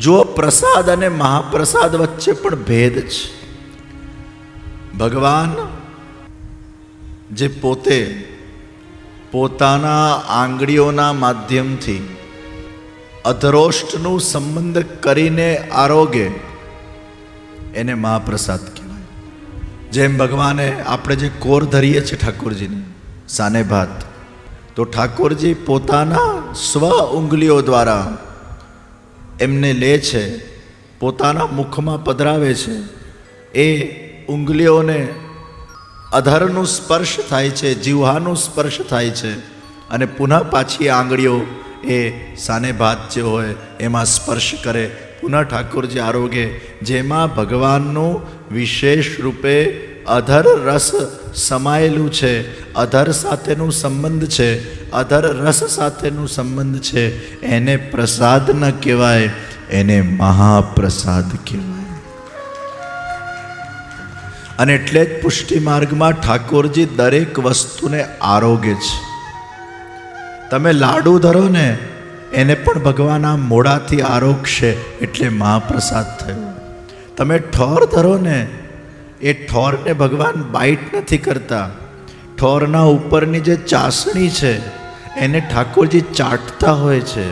જો પ્રસાદ અને મહાપ્રસાદ વચ્ચે પણ ભેદ છે. ભગવાન જે પોતે પોતાના આંગળીઓના માધ્યમથી અધરોષ્ટનું સંબંધ કરીને આરોગે એને મહાપ્રસાદ કહેવાય. જેમ ભગવાને આપણે જે કોર ધરીએ છીએ ઠાકોરજીની સાને ભાત, તો ઠાકોરજી પોતાના સ્વ ઉંગલીઓ દ્વારા એમને લે છે, પોતાના મુખમાં પધરાવે છે. એ ઉંગલીઓને અધરનું સ્પર્શ થાય છે, જીવહાનું સ્પર્શ થાય છે, અને પુનઃ પાછી આંગળીઓ એ સાને ભાત જે હોય એમાં સ્પર્શ કરે. પુનઃ ઠાકોરજી આરોગે, જેમાં ભગવાનનું વિશેષ રૂપે અધર રસ સમાયેલું છે, અધર સાથેનું સંબંધ છે, અધર રસ સાથેનું સંબંધ છે. એને પ્રસાદ ન કહેવાય, એને મહાપ્રસાદ કહેવાય. અને એટલે જ પુષ્ટિ માર્ગમાં ઠાકોરજી દરેક વસ્તુને આરોગે છે. તમે લાડુ ધરો ને, એને પણ ભગવાન આ મોડાથી આરોગશે, એટલે મહાપ્રસાદ થયો. તમે ઠોર ધરો ને, એ ઠોરને ભગવાન બાઇટ નથી કરતા. ઠોરના ઉપરની જે ચાસણી છે એને ઠાકોરજી ચાટતા હોય છે.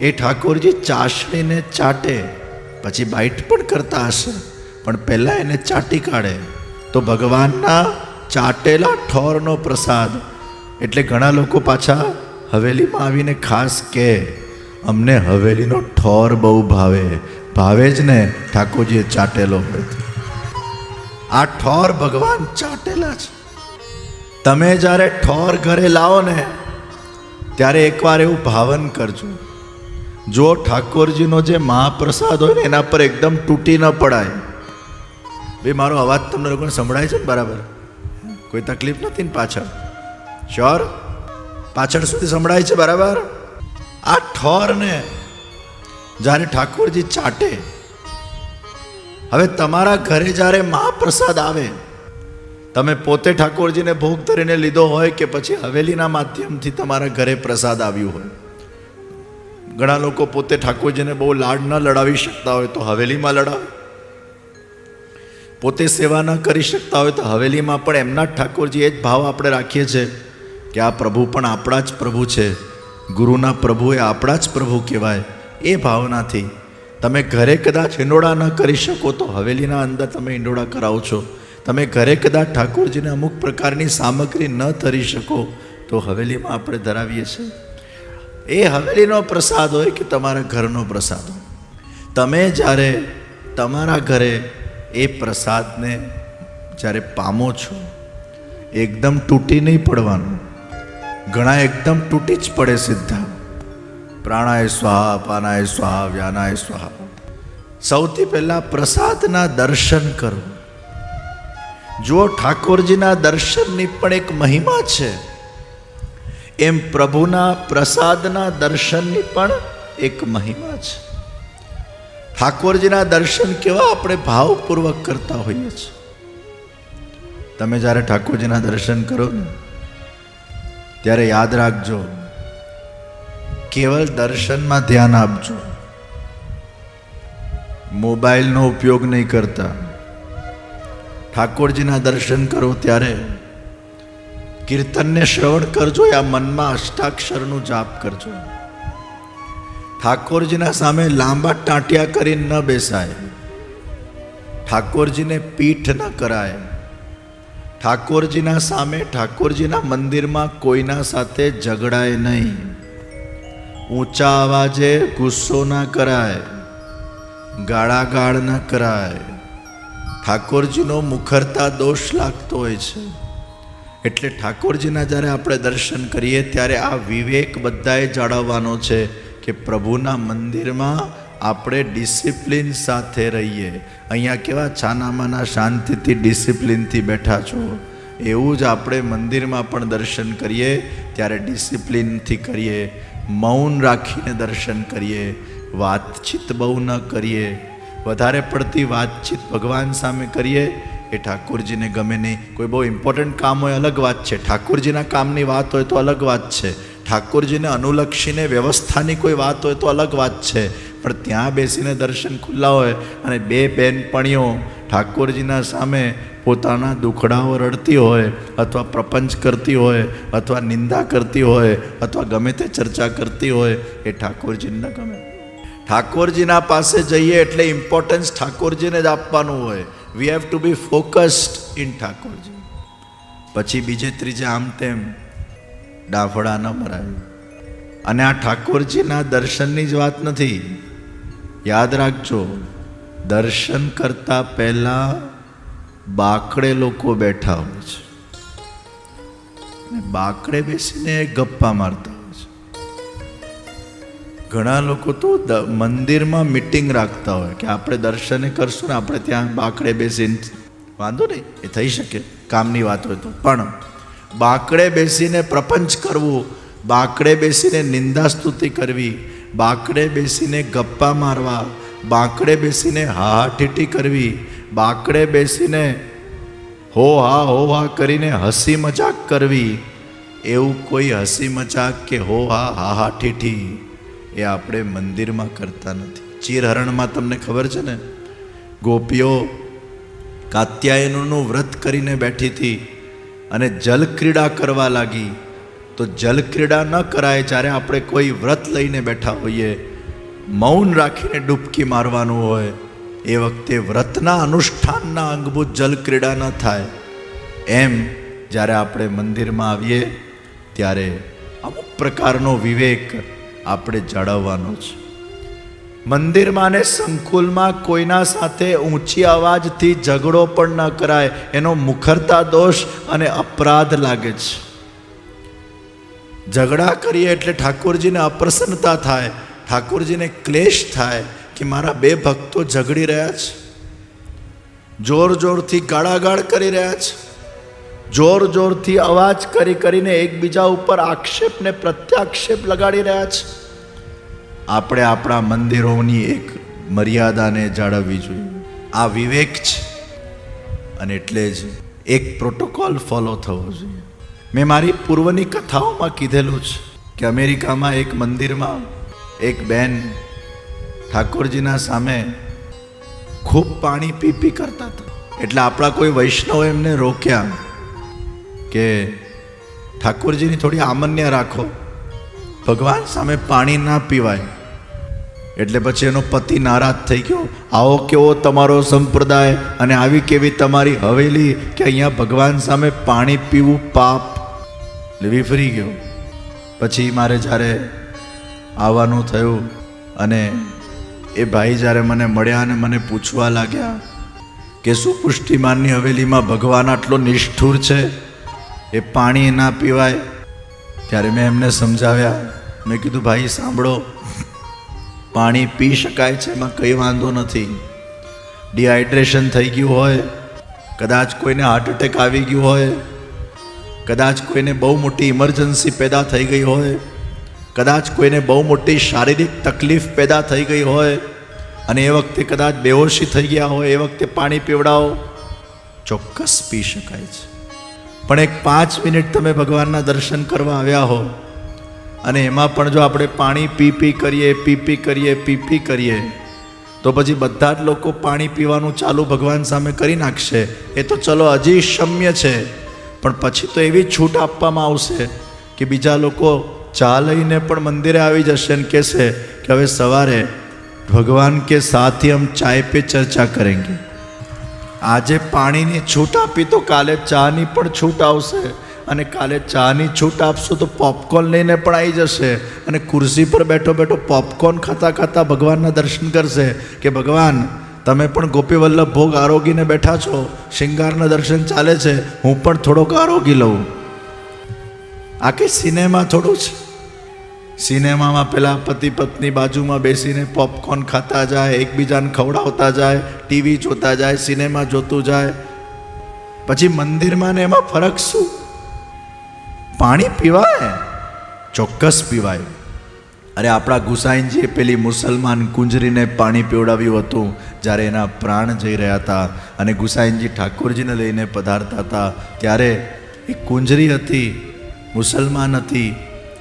એ ઠાકોરજી ચાસણીને ચાટે, પછી બાઇટ પણ કરતા હશે, પણ પહેલાં એને ચાટી કાઢે. તો ભગવાનના ચાટેલા ઠોરનો પ્રસાદ. એટલે ઘણા લોકો પાછા હવેલીમાં આવીને ખાસ કહે, અમને હવેલીનો ઠોર બહુ ભાવે. ભાવે જ ને, ઠાકોરજીએ ચાટેલો હોય. આ ઠોર ભગવાન ચાટેલા છે. તમે જ્યારે ઠોર ઘરે લાવો ને, ત્યારે એકવાર એવું ભાવન કરજો, જો ઠાકોરજીનો જે મહાપ્રસાદ હોય ને એના પર એકદમ તૂટી ન પડાય. ભાઈ મારો અવાજ તમને લોકોને સંભળાય છે ને બરાબર? કોઈ તકલીફ નથી ને પાછળ? શ્યોર? પાછળ સુધી સંભળાય છે બરાબર? આ ઠોરને જ્યારે ઠાકોરજી ચાટે, હવે તમારા ઘરે જ્યારે મહાપ્રસાદ આવે, તમે પોતે ઠાકોરજીને ભોગ ધરીને લીધો હોય કે પછી હવેલીના માધ્યમથી તમારા ઘરે પ્રસાદ આવ્યું હોય. ઘણા લોકો પોતે ઠાકોરજીને બહુ લાડ ન લડાવી શકતા હોય તો હવેલીમાં લડાવે. પોતે સેવા ન કરી શકતા હોય તો હવેલીમાં પણ એમના જ ઠાકોરજી. એ જ ભાવ આપણે રાખીએ છીએ કે આ પ્રભુ પણ આપણા જ પ્રભુ છે, ગુરુના પ્રભુ એ આપણા જ પ્રભુ કહેવાય. એ ભાવનાથી તમે ઘરે કદાચ હિંડોળા ન કરી શકો તો હવેલીના અંદર તમે હિંડોળા કરાવો છો. તમે ઘરે કદાચ ઠાકોરજીને અમુક પ્રકારની સામગ્રી ન ધરી શકો તો હવેલીમાં આપણે ધરાવીએ છીએ. એ હવેલીનો પ્રસાદ હોય કે તમારા ઘરનો પ્રસાદ હોય. તમે જ્યારે તમારા ઘરે એ પ્રસાદને જ્યારે પામો છો, એકદમ તૂટી નહીં પડવાનું. ઘણા એકદમ તૂટી જ પડે સીધા. પ્રાણાય સ્વાહા, અપાનાય સ્વાહા, વ્યાનાય સ્વાહા. સૌથી પહેલાં પ્રસાદના દર્શન કરો. જો ઠાકોરજીના દર્શનની પણ એક મહિમા છે, એમ પ્રભુના પ્રસાદના દર્શનની પણ એક મહિમા છે. ઠાકોરજીના દર્શન કેવા આપણે ભાવપૂર્વક કરતા હોઈએ છીએ. તમે જ્યારે ઠાકોરજીના દર્શન કરો ને, ત્યારે યાદ રાખજો, કેવલ દર્શનમાં ધ્યાન આપજો, મોબાઈલનો ઉપયોગ નહીં કરતા. ઠાકોરજીના દર્શન કરો ત્યારે કીર્તનને શ્રવણ કરજો, યા મનમાં અષ્ટાક્ષરનું જાપ કરજો. ઠાકોરજીના સામે લાંબા ટાંટિયા કરીને ન બેસાય. ઠાકોરજીને પીઠ ન કરાય. ઠાકોરજીના સામે, ઠાકોરજીના મંદિરમાં કોઈના સાથે ઝઘડાય નહીં. ઊંચા અવાજે ગુસ્સો ના કરાય, ગાળાગાળ ન કરાય. ઠાકોરજીનો મુખરતા દોષ લાગતો હોય છે. એટલે ઠાકોરજીના જ્યારે આપણે દર્શન કરીએ ત્યારે આ વિવેક બધાએ જાળવવાનો છે કે પ્રભુના મંદિરમાં આપણે ડિસિપ્લિન સાથે રહીએ. અહીંયા કેવા છાનામાના શાંતિથી ડિસિપ્લિનથી બેઠા છો, એવું જ આપણે મંદિરમાં પણ દર્શન કરીએ ત્યારે ડિસિપ્લિનથી કરીએ, મૌન રાખીને દર્શન કરીએ, વાતચીત બહુ ન કરીએ. વધારે પડતી વાતચીત ભગવાન સામે કરીએ એ ઠાકોરજીને ગમે નહીં. કોઈ બહુ ઇમ્પોર્ટન્ટ કામ હોય અલગ વાત છે, ઠાકોરજીના કામની વાત હોય તો અલગ વાત છે. ઠાકોરજીને અનુલક્ષીને વ્યવસ્થાની કોઈ વાત હોય તો અલગ વાત છે, પણ ત્યાં બેસીને દર્શન ખુલ્લા હોય અને બે બહેનપણીઓ ઠાકોરજીના સામે પોતાના દુખડાઓ રડતી હોય અથવા પ્રપંચ કરતી હોય અથવા નિંદા કરતી હોય અથવા ગમે તે ચર્ચા કરતી હોય, એ ઠાકોરજીને ન ગમે. ઠાકોરજીના પાસે જઈએ એટલે ઇમ્પોર્ટન્સ ઠાકોરજીને જ આપવાનું હોય. We have to be focused in Thakorji. પછી બીજે ત્રીજે આમ તેમ ડાફડા ન મરાય. અને આ ઠાકોરજીના દર્શનની જ વાત નથી. યાદ રાખજો, દર્શન કરતા પહેલા બાકડે લોકો બેઠા હોય છે, બાકડે બેસીને ગપ્પા મારતા હોય છે. ઘણા લોકો તો મંદિરમાં મીટિંગ રાખતા હોય કે આપણે દર્શને કરશું ને આપણે ત્યાં બાકડે બેસીને. વાંધો નહીં, એ થઈ શકે, કામની વાત હોય તો. પણ બાકડે બેસીને પ્રપંચ કરવું, બાકડે બેસીને નિંદા સ્તુતિ કરવી, બાકડે બેસીને ગપ્પા મારવા, બાકડે બેસીને હાહાટીટી કરવી, બાકડે બેસીને હો હા કરીને હસી મજાક કરવી, એવું કોઈ હસી મજાક કે હો હા હાહાટીટી એ આપણે મંદિરમાં કરતા નથી. ચીરહરણમાં તમને ખબર છે ને, ગોપીઓ કાત્યાયનનું વ્રત કરીને બેઠી હતી અને જલક્રીડા કરવા લાગી. તો જલક્રીડા ન કરાય જ્યારે આપણે કોઈ વ્રત લઈને બેઠા હોઈએ, મૌન રાખીને ડૂબકી મારવાનું હોય, એ વખતે વ્રતના અનુષ્ઠાનના અંગભૂત જલક્રીડા ન થાય. એમ જ્યારે આપણે મંદિરમાં આવીએ ત્યારે અમુક પ્રકારનો વિવેક આપણે જાળવવાનો છે. મંદિરમાં ને સંકુલમાં કોઈના સાથે ઊંચી અવાજથી ઝઘડો પણ ન કરાય. એનો મુખરતા દોષ અને અપરાધ લાગે છે. ઝઘડા કરીએ એટલે ઠાકોરજીને અપ્રસન્નતા થાય, ઠાકોરજીને ક્લેશ થાય કે મારા બે ભક્તો ઝઘડી રહ્યા છે, જોર જોરથી ગાળાગાળ કરી રહ્યા છે, જોર જોરથી અવાજ કરીને એકબીજા ઉપર આક્ષેપ ને પ્રત્યાક્ષેપ લગાડી રહ્યા છે. આપણે આપણા મંદિરોની એક મર્યાદાને જાળવવી જોઈએ. આ વિવેક છે અને એટલે જ એક પ્રોટોકોલ ફોલો થવો જોઈએ. મેં મારી પૂર્વની કથાઓમાં કીધેલું છે કે અમેરિકામાં એક મંદિરમાં એક બેન ઠાકોરજીના સામે ખૂબ પાણી પી કરતા હતા. એટલે આપણા કોઈ વૈષ્ણવ એમને રોક્યા કે ઠાકોરજીની થોડી આમન્ય રાખો, ભગવાન સામે પાણી ના પીવાય. એટલે પછી એનો પતિ નારાજ થઈ ગયો, આવો કેવો તમારો સંપ્રદાય અને આવી કેવી તમારી હવેલી કે અહીંયા ભગવાન સામે પાણી પીવું પાપ. એટલે વિફરી ગયો. પછી મારે જ્યારે આવવાનું થયું અને એ ભાઈ જ્યારે મને મળ્યા અને મને પૂછવા લાગ્યા કે શું પુષ્ટિમાનની હવેલીમાં ભગવાન આટલો નિષ્ઠુર છે, એ પાણી ના પીવાય? ત્યારે મેં એમને સમજાવ્યા. મેં કીધું ભાઈ સાંભળો, પાણી પી શકાય છે, એમાં કંઈ વાંધો નથી. ડિહાઇડ્રેશન થઈ ગયું હોય, કદાચ કોઈને હાર્ટ એટેક આવી ગયું હોય, કદાચ કોઈને બહુ મોટી ઇમરજન્સી પેદા થઈ ગઈ હોય, કદાચ કોઈને બહુ મોટી શારીરિક તકલીફ પેદા થઈ ગઈ હોય અને એ વખતે કદાચ બેહોશી થઈ ગયા હોય, એ વખતે પાણી પીવડાવો, ચોક્કસ પી શકાય છે. પણ એક 5 મિનિટ તમે ભગવાનના દર્શન કરવા આવ્યા હો અને એમાં પણ જો આપણે પાણી પી કરીએ તો પછી બધા જ લોકો પાણી પીવાનું ચાલુ ભગવાન સામે કરી નાખશે. એ તો ચલો હજી ક્ષમ્ય છે, પણ પછી તો એવી છૂટ આપવામાં આવશે કે બીજા લોકો ચા લઈને પણ મંદિરે આવી જશે અને કહેશે કે હવે સવારે ભગવાન કે સાથ ही हम चाय पे चर्चा करेंगे. આજે પાણીની છૂટ આપી તો કાલે ચાની પણ છૂટ આવશે, અને કાલે ચાની છૂટ આપશો તો પોપકોર્ન લઈને પણ આવી જશે અને ખુરશી પર બેઠો બેઠો પોપકોર્ન ખાતા ભગવાનના દર્શન કરશે કે ભગવાન તમે પણ ગોપીવલ્લભ ભોગ આરોગીને બેઠા છો, શિંગારના દર્શન ચાલે છે, હું પણ થોડોક આરોગી લઉં. આ કે સિનેમા થોડું છે. સિનેમામાં પેલા પતિ પત્ની બાજુમાં બેસીને પોપકોર્ન ખાતા જાય, એકબીજાને ખવડાવતા જાય, ટીવી જોતા જાય, સિનેમા જોતું જાય. પછી મંદિરમાં ને એમાં ફરક શું? પાણી પીવાય, ચોક્કસ પીવાય. અરે આપણા ગુસાઈનજીએ પેલી મુસલમાન કુંજરીને પાણી પીવડાવ્યું હતું જ્યારે એના પ્રાણ જઈ રહ્યા હતા અને ગુસાઈનજી ઠાકોરજીને લઈને પધારતા હતા ત્યારે એક કુંજરી હતી, મુસલમાન હતી,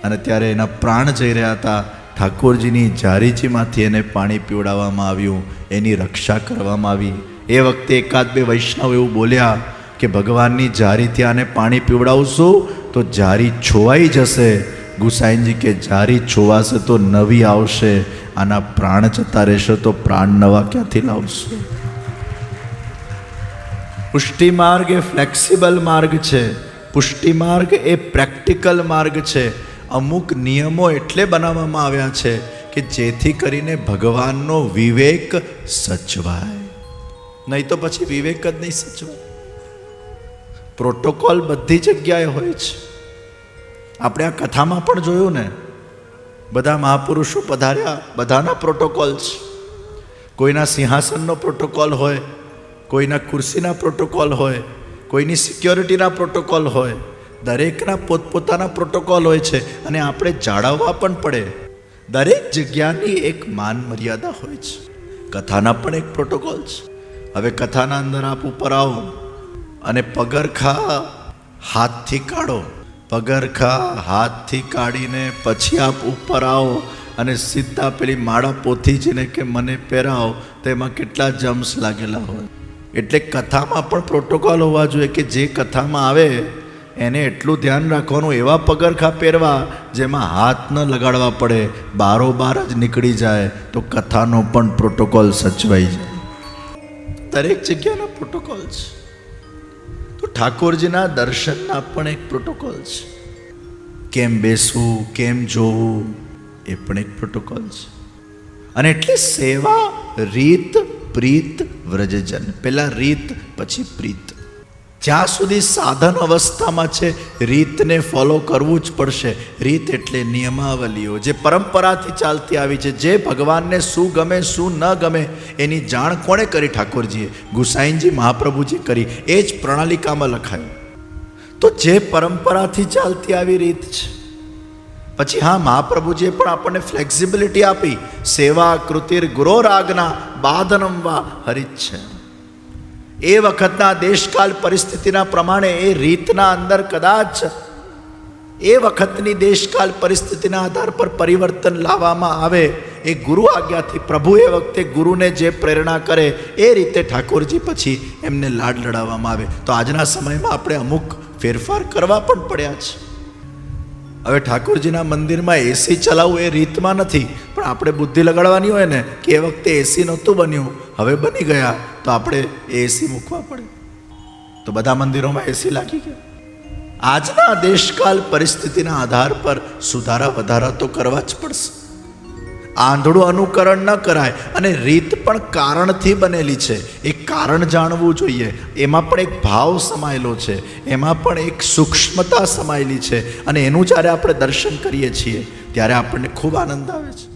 અને ત્યારે એના પ્રાણ જઈ રહ્યા હતા. ઠાકોરજીની જારીચીમાંથી એને પાણી પીવડાવવામાં આવ્યું, એની રક્ષા કરવામાં આવી. એ વખતે એકાદ બે વૈષ્ણવ એવું બોલ્યા કે ભગવાનની જારી ત્યાં આને પાણી પીવડાવશું તો જારી છોવાઈ જશે. ગુસાઈજી કે જારી છોવાશે તો નવી આવશે, આના પ્રાણ જતા રહેશે તો પ્રાણ નવા ક્યાંથી લાવશું? પુષ્ટિ માર્ગ એ ફ્લેક્સિબલ માર્ગ છે. પુષ્ટિ માર્ગ એ પ્રેક્ટિકલ માર્ગ છે. અમુક નિયમો એટલે બનાવવામાં આવ્યા છે કે જેથી કરીને ભગવાનનો વિવેક સચવાય, નહીં તો પછી વિવેક જ નહીં સચવાય. પ્રોટોકોલ બધી જગ્યાએ હોય છે. આપણે આ કથામાં પણ જોયું ને, બધા મહાપુરુષો પધાર્યા, બધાના પ્રોટોકોલ છે. કોઈના સિંહાસનનો પ્રોટોકોલ હોય, કોઈના ખુરશીના પ્રોટોકોલ હોય, કોઈની સિક્યોરિટીના પ્રોટોકોલ હોય. દરેકના પોતપોતાના પ્રોટોકોલ હોય છે અને આપણે જાળવવા પણ પડે. દરેક જગ્યાની એક માન મર્યાદા હોય છે. કથાના પણ એક પ્રોટોકોલ છે. હવે કથાના અંદર આપ ઉપર આવો અને પગરખા હાથથી કાઢો. પગરખા હાથથી કાઢીને પછી આપ ઉપર આવો અને સીધા પેલી માળા પોથીજીને કે મને પહેરાવો, તો એમાં કેટલા જમ્સ લાગેલા હોય. એટલે કથામાં પણ પ્રોટોકોલ હોવા જોઈએ કે જે કથામાં આવે એને એટલું ધ્યાન રાખવાનું, એવા પગરખા પહેરવા જેમાં હાથ ન લગાડવા પડે, બારોબાર જ નીકળી જાય, તો કથાનો પણ પ્રોટોકોલ સચવાઈ જાય. દરેક જગ્યાના પ્રોટોકોલ છે. તો ઠાકોરજીના દર્શનના પણ એક પ્રોટોકોલ છે. કેમ બેસવું, કેમ જોવું, એ પણ એક પ્રોટોકોલ છે. અને એટલે સેવા, રીત, પ્રીત, વ્રજજન. પહેલા રીત, પછી પ્રીત. જ્યાં સુધી સાધન અવસ્થામાં છે રીતને ફોલો કરવું જ પડશે. રીત એટલે નિયમાવલીઓ જે પરંપરાથી ચાલતી આવી છે. જે ભગવાનને શું ગમે શું ન ગમે એની જાણ કોણે કરી? ઠાકોરજીએ, ગુસાઈજી મહાપ્રભુજી કરી. એ જ પ્રણાલિકામાં લખાયું. તો જે પરંપરાથી ચાલતી આવી રીત છે. પછી હા, મહાપ્રભુજીએ પણ આપણને ફ્લેક્સિબિલિટી આપી. સેવા કૃતિર ગુરોરાજ્ઞા બાધનમ વા હરિચ્છ. એ વખતના દેશકાલ પરિસ્થિતિના પ્રમાણે એ રીતના અંદર કદાચ એ વખતની દેશકાલ પરિસ્થિતિના આધાર પર પરિવર્તન લાવવામાં આવે. એ ગુરુ આજ્ઞાથી પ્રભુ એ વખતે ગુરુને જે પ્રેરણા કરે એ રીતે ઠાકોરજી પછી એમને લાડ લડાવવામાં આવે. તો આજના સમયમાં આપણે અમુક ફેરફાર કરવા પણ પડ્યા છે. હવે ઠાકોરજીના મંદિરમાં એસી ચલાવવું એ રીતમાં નથી, પણ આપણે બુદ્ધિ લગાડવાની હોય ને કે એ વખતે એસી નહોતું બન્યું, હવે બની ગયા, તો આપણે એસી મૂકવા પડે. તો બધા મંદિરોમાં એસી લાગી ગયા. આજના દેશકાલ પરિસ્થિતિના આધાર પર સુધારા વધારા તો કરવા જ પડશે. આંધળું અનુકરણ ન કરાય. અને રીત પણ કારણથી બનેલી છે. એ કારણ જાણવું જોઈએ. એમાં પણ એક ભાવ સમાયેલો છે, એમાં પણ એક સૂક્ષ્મતા સમાયેલી છે. અને એનું જ્યારે આપણે દર્શન કરીએ છીએ ત્યારે આપણને ખૂબ આનંદ આવે છે.